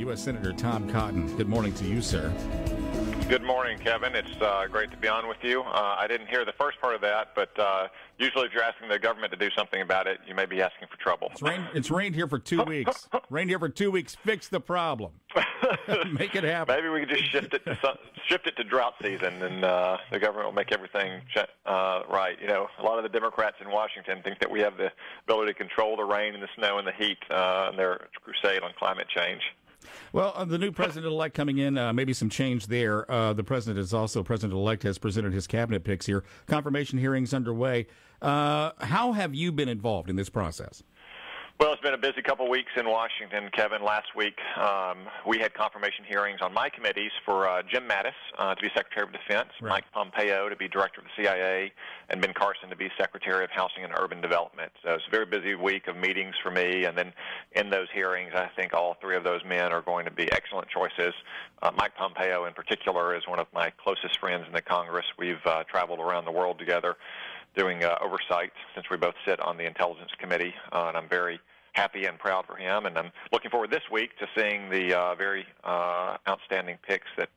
U.S. Senator Tom Cotton. Good morning to you, sir. Good morning, Kevin. It's great to be on with you. I didn't hear the first part of that, but usually if you're asking the government to do something about it, you may be asking for trouble. It's rained here for 2 weeks. Rained here for 2 weeks. Fix the problem. Make it happen. Maybe we could just shift it to drought season, and the government will make everything right. You know, a lot of the Democrats in Washington think that we have the ability to control the rain and the snow and the heat in their crusade on climate change. Well, the new president-elect coming in, maybe some change there. The president-elect has presented his cabinet picks here. Confirmation hearings underway. How have you been involved in this process? Well, it's been a busy couple of weeks in Washington, Kevin. Last week, we had confirmation hearings on my committees for Jim Mattis to be Secretary of Defense, right. Mike Pompeo to be Director of the CIA, and Ben Carson to be Secretary of Housing and Urban Development. So it's a very busy week of meetings for me, and then in those hearings, I think all three of those men are going to be excellent choices. Mike Pompeo, in particular, is one of my closest friends in the Congress. We've traveled around the world together doing oversight since we both sit on the Intelligence Committee, and I'm very happy and proud for him, and I'm looking forward this week to seeing the very outstanding picks that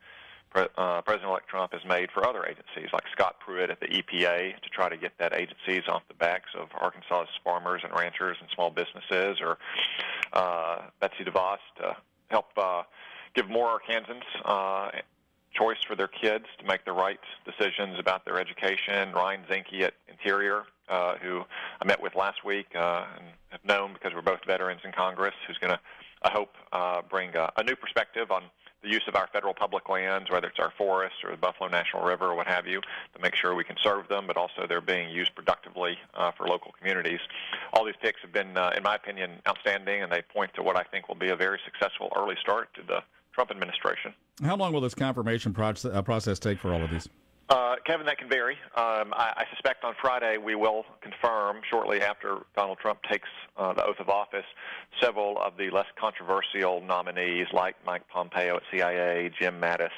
President-elect Trump has made for other agencies, like Scott Pruitt at the EPA, to try to get that agencies off the backs of Arkansas's farmers and ranchers and small businesses, or Betsy DeVos to help give more Arkansans choice for their kids to make the right decisions about their education. Ryan Zinke at Interior, who I met with last week and have known because we're both veterans in Congress, who's going to, I hope, bring a new perspective on the use of our federal public lands, whether it's our forests or the Buffalo National River or what have you, to make sure we can serve them, but also they're being used productively for local communities. All these picks have been, in my opinion, outstanding, and they point to what I think will be a very successful early start to the Trump administration. How long will this confirmation process take for all of these? Kevin, that can vary. I suspect on Friday we will confirm, shortly after Donald Trump takes the oath of office, several of the less controversial nominees like Mike Pompeo at CIA, Jim Mattis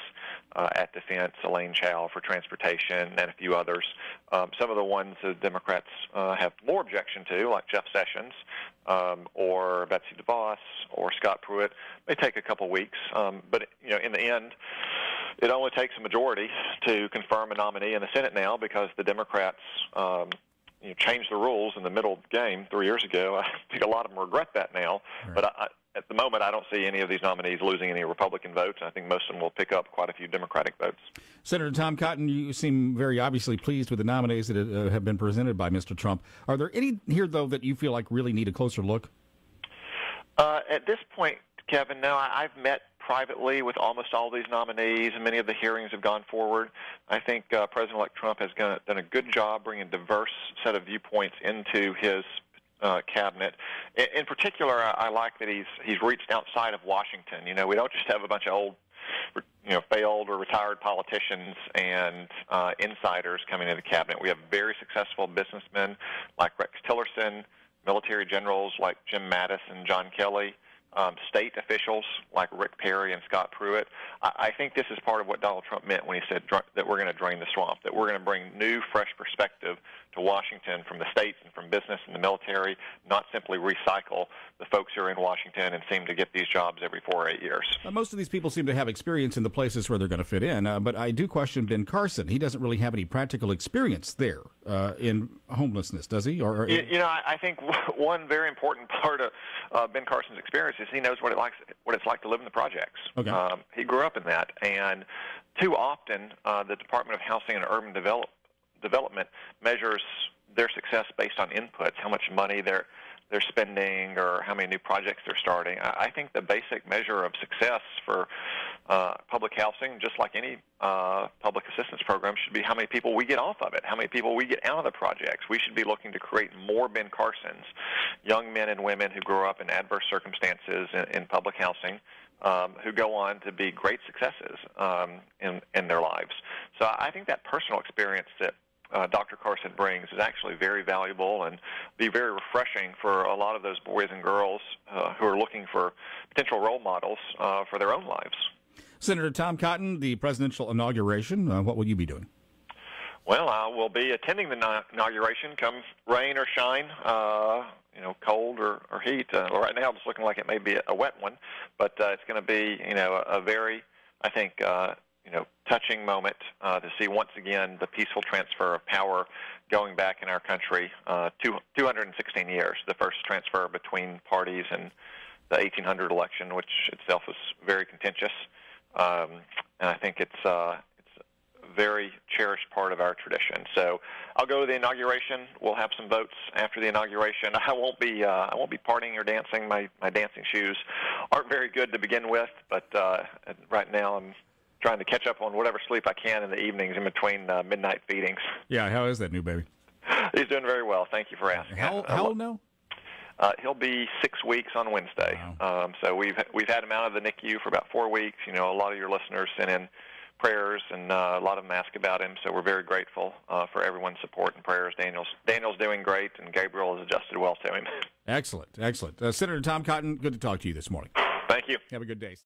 at Defense, Elaine Chao for Transportation, and a few others. Some of the ones the Democrats have more objection to, like Jeff Sessions or Betsy DeVos or Scott Pruitt, may take a couple weeks. But you know, in the end, it only takes a majority to confirm a nominee in the Senate now, because the Democrats changed the rules in the middle of the game 3 years ago. I think a lot of them regret that now. Right. But at the moment, I don't see any of these nominees losing any Republican votes. I think most of them will pick up quite a few Democratic votes. Senator Tom Cotton, you seem very obviously pleased with the nominees that have been presented by Mr. Trump. Are there any here, though, that you feel like really need a closer look? At this point, Kevin, no, I've met privately with almost all these nominees, and many of the hearings have gone forward. I think President-elect Trump has done a good job bringing a diverse set of viewpoints into his cabinet. In particular, I like that he's reached outside of Washington. You know, we don't just have a bunch of old, failed or retired politicians and insiders coming into the cabinet. We have very successful businessmen like Rex Tillerson, military generals like Jim Mattis and John Kelly, state officials like Rick Perry and Scott Pruitt. I think this is part of what Donald Trump meant when he said that we're going to drain the swamp, that we're going to bring new, fresh perspective to Washington from the states and from business and the military, not simply recycle the folks who are in Washington and seem to get these jobs every 4 or 8 years. Most of these people seem to have experience in the places where they're going to fit in, but I do question Ben Carson. He doesn't really have any practical experience there in homelessness, does he? I think one very important part of Ben Carson's experience is he knows what it's like to live in the projects. Okay. He grew up in that, and too often the Department of Housing and Urban Development measures their success based on inputs, how much money they're spending or how many new projects they're starting. I think the basic measure of success for public housing, just like any public assistance program, should be how many people we get off of it, how many people we get out of the projects. We should be looking to create more Ben Carsons, young men and women who grow up in adverse circumstances in public housing, who go on to be great successes in their lives. So I think that personal experience that Dr. Carson brings is actually very valuable and be very refreshing for a lot of those boys and girls who are looking for potential role models for their own lives. Senator Tom Cotton, the presidential inauguration, what will you be doing? Well, I will be attending the inauguration, come rain or shine. cold or heat. Well, right now it's looking like it may be a wet one, but it's going to be, a very, I think, touching moment to see once again the peaceful transfer of power going back in our country 216 years, the first transfer between parties in the 1800 election, which itself was very contentious. And I think it's a very cherished part of our tradition. So I'll go to the inauguration. We'll have some votes after the inauguration. I won't be partying or dancing. My dancing shoes aren't very good to begin with, but right now I'm trying to catch up on whatever sleep I can in the evenings in between midnight feedings. Yeah, how is that new baby? He's doing very well. Thank you for asking. How old now? He'll be 6 weeks on Wednesday. Wow. So we've had him out of the NICU for about 4 weeks. A lot of your listeners sent in prayers, and a lot of them ask about him. So we're very grateful for everyone's support and prayers. Daniel's doing great, and Gabriel has adjusted well to him. Excellent. Senator Tom Cotton, good to talk to you this morning. Thank you. Have a good day.